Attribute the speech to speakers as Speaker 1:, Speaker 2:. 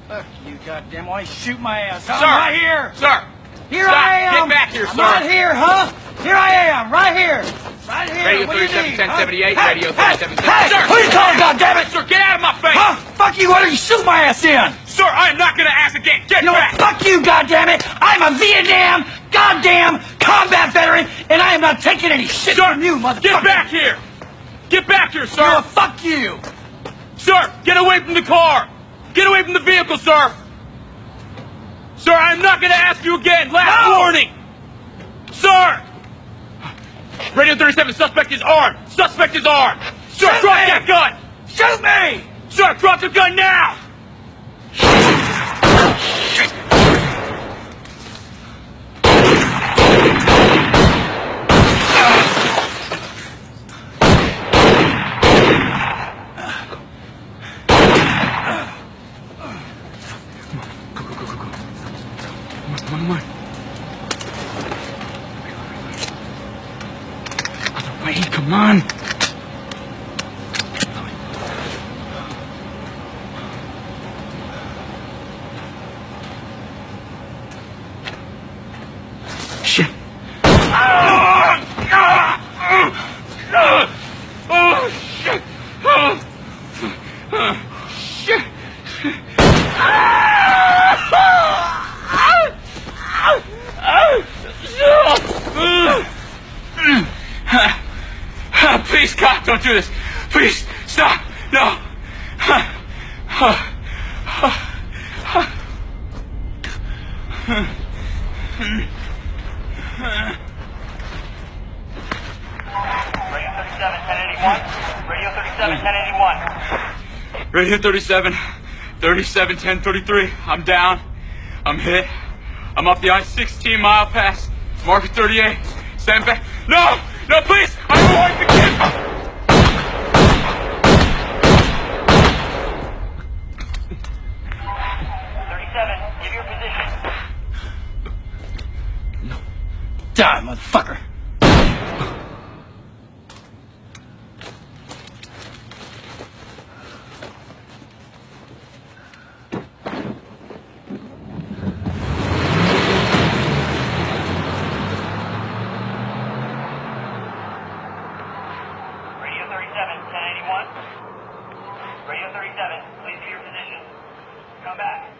Speaker 1: Fuck you, goddamn! Why don't you shoot my ass?
Speaker 2: Sir!
Speaker 1: I'm right here!
Speaker 2: Sir!
Speaker 1: Here
Speaker 2: Stop.
Speaker 1: I am!
Speaker 2: Get back here,
Speaker 1: I'm
Speaker 2: sir!
Speaker 1: right here, huh? Here I am, right here! Right here!
Speaker 2: Radio
Speaker 1: What do you
Speaker 2: 37,
Speaker 1: need,
Speaker 2: 1078,
Speaker 1: huh?
Speaker 2: radio
Speaker 1: Hey,
Speaker 2: 37,
Speaker 1: hey,
Speaker 2: Sir!
Speaker 1: who you calling, goddammit?
Speaker 2: Sir, get out of my face!
Speaker 1: Huh? Fuck you! Why don't you shoot my ass in?
Speaker 2: Sir, I am not gonna ask again! Get
Speaker 1: You know
Speaker 2: back!
Speaker 1: what? Fuck you, goddammit! I'm a Vietnam goddamn combat veteran, and I am not taking any shit
Speaker 2: Sir,
Speaker 1: from you, motherfucker!
Speaker 2: get back here! Get back here, sir!
Speaker 1: You know, fuck you!
Speaker 2: Sir, get away from the car! Get away from the vehicle, sir! Sir, I'm not gonna ask you again! Last warning! Sir! Radio 37, suspect is armed! Suspect is armed! Sir,
Speaker 1: Shoot
Speaker 2: drop
Speaker 1: me!
Speaker 2: that gun!
Speaker 1: Shoot me!
Speaker 2: Sir, drop the gun now! Come on. Other way, come on. Shit. Oh, shit. Shit. Please, God, don't do this. Please, stop. No.
Speaker 3: Radio 37, 1081.
Speaker 2: Radio 37, 37, 1033. I'm down. I'm hit. I'm up the I-16 mile pass. Market 38. Stand back. No! No, please! I'm going to get...
Speaker 3: 37, give your position.
Speaker 1: Die, motherfucker!
Speaker 3: Radio 37, 1081. Radio 37, please give your position. Come back.